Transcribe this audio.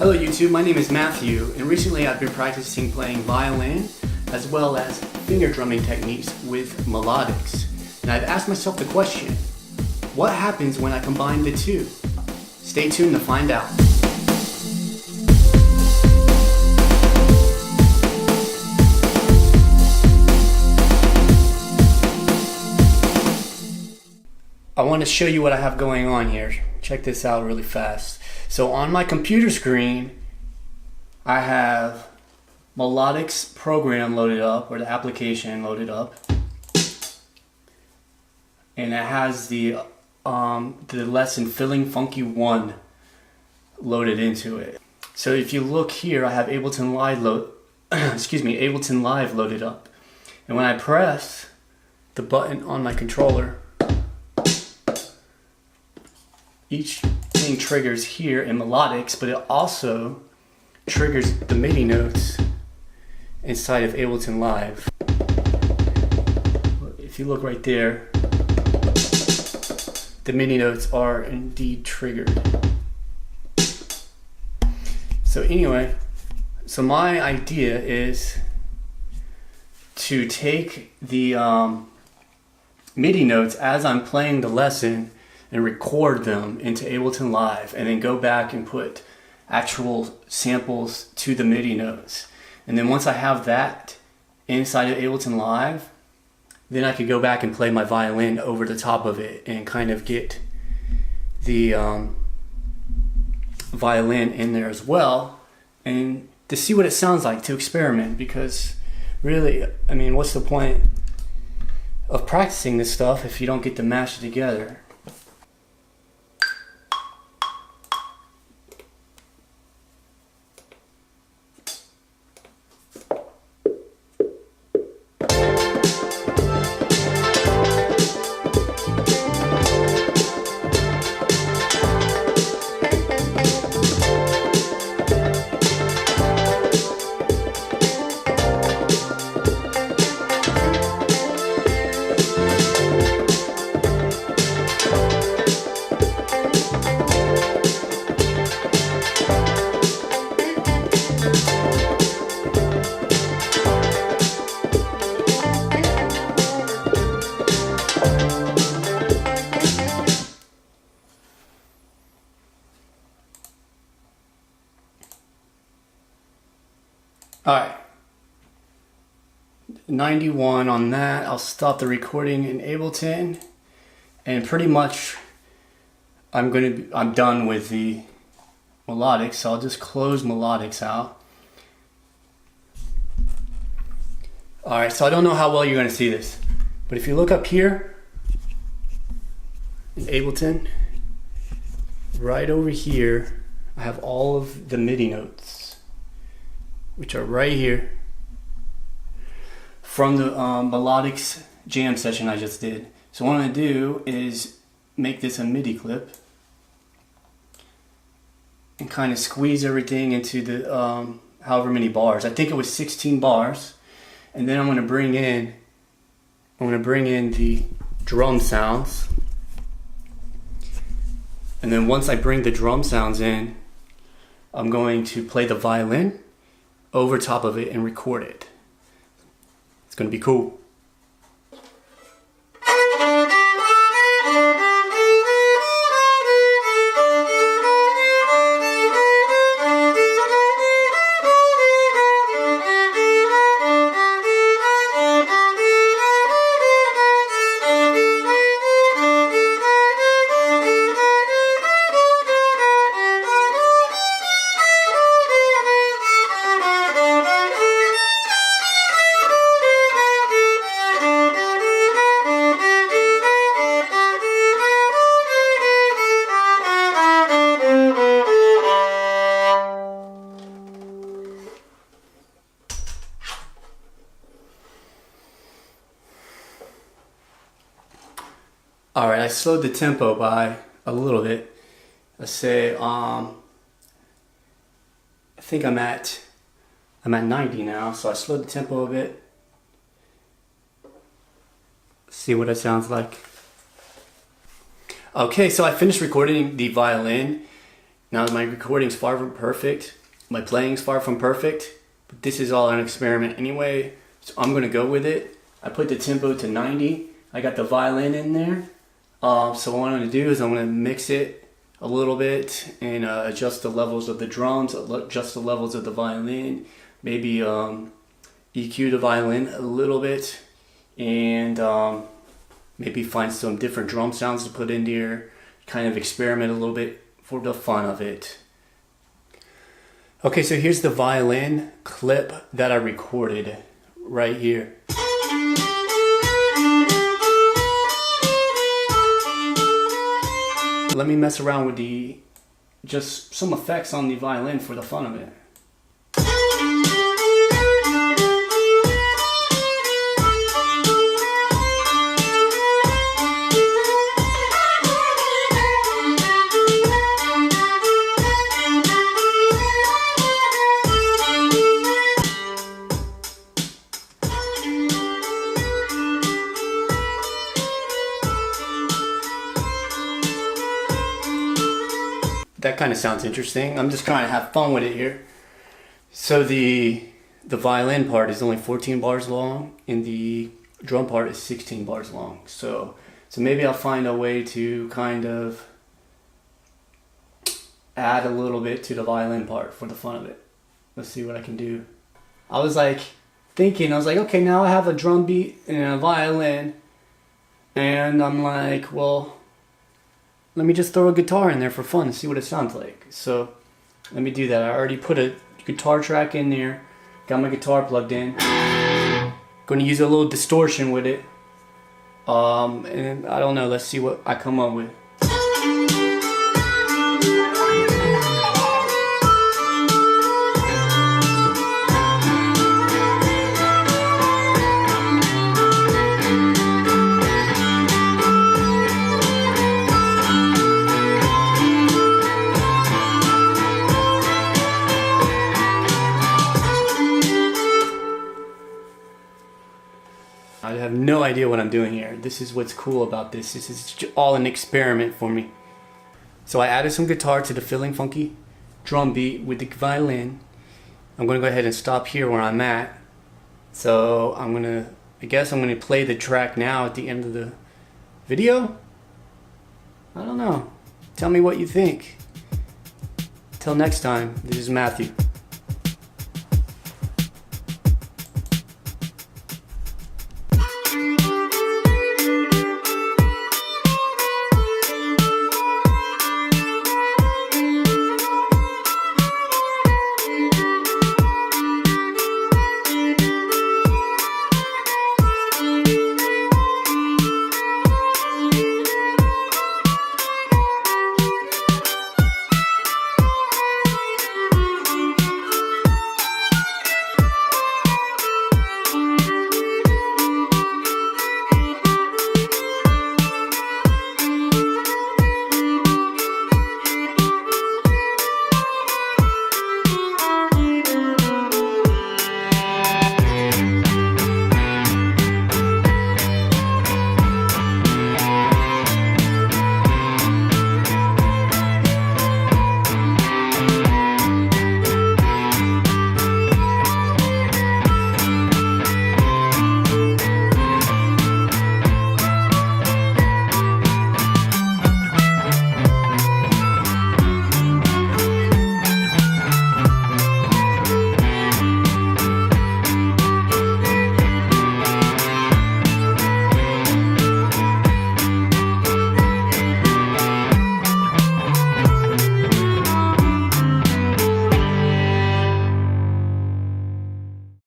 Hello YouTube, my name is Matthew, and recently I've been practicing playing violin as well as finger drumming techniques with Melodics. And I've asked myself the question, what happens when I combine the two? Stay tuned to find out. I want to show you what I have going on here. Check this out really fast. So on my computer screen, I have Melodics program loaded up, or the application loaded up, and it has the lesson Filling Funky 1 loaded into it. So if you look here, I have Abeton Live Abeton Live loaded up, and when I press the button on my controller, each thing triggers here in Melodics, but it also triggers the MIDI notes inside of Abeton Live. If you look right there, the MIDI notes are indeed triggered. So anyway, so my idea is to take the MIDI notes as I'm playing the lesson and record them into Abeton Live, and then go back and put actual samples to the MIDI notes. And then once I have that inside of Abeton Live, then I could go back and play my violin over the top of it and kind of get the violin in there as well, and to see what it sounds like, to experiment. Because really, I mean, what's the point of practicing this stuff if you don't get to mash it together? Alright, 91 on that. I'll stop the recording in Abeton, and pretty much I'm done with the Melodics, so I'll just close Melodics out. Alright, so I don't know how well you're going to see this, but if you look up here in Abeton, right over here, I have all of the MIDI notes, which are right here from the Melodics jam session I just did. So what I'm going to do is make this a MIDI clip and kind of squeeze everything into the however many bars. I think it was 16 bars. And then I'm going to bring in the drum sounds. And then once I bring the drum sounds in, I'm going to play the violin over top of it and record it. It's gonna be cool. Alright, I slowed the tempo by a little bit. Let's say, I think I'm at 90 now, so I slowed the tempo a bit. See what it sounds like. Okay, so I finished recording the violin, Now my recording's far from perfect, my playing's far from perfect, but this is all an experiment anyway, so I'm gonna go with it. I put the tempo to 90, I got the violin in there, so what I'm gonna do is I'm gonna mix it a little bit and adjust the levels of the drums, adjust the levels of the violin, maybe EQ the violin a little bit, and maybe find some different drum sounds to put in here, kind of experiment a little bit for the fun of it. Okay, so here's the violin clip that I recorded right here. Let me mess around with just some effects on the violin for the fun of it. That kind of sounds interesting. I'm just trying to have fun with it here. So the violin part is only 14 bars long and the drum part is 16 bars long. So maybe I'll find a way to kind of add a little bit to the violin part for the fun of it. Let's see what I can do. I was like thinking, okay, now I have a drum beat and a violin, and I'm like, well, let me just throw a guitar in there for fun and see what it sounds like. So let me do that. I already put a guitar track in there, got my guitar plugged in. Going to use a little distortion with it, and I don't know, let's see what I come up with. I have no idea what I'm doing here. This is what's cool about this. This is all an experiment for me. So I added some guitar to the feeling funky drum beat with the violin. I'm gonna go ahead and stop here where I'm at. So I guess I'm gonna play the track now at the end of the video. I don't know. Tell me what you think. Till next time, this is Matthew.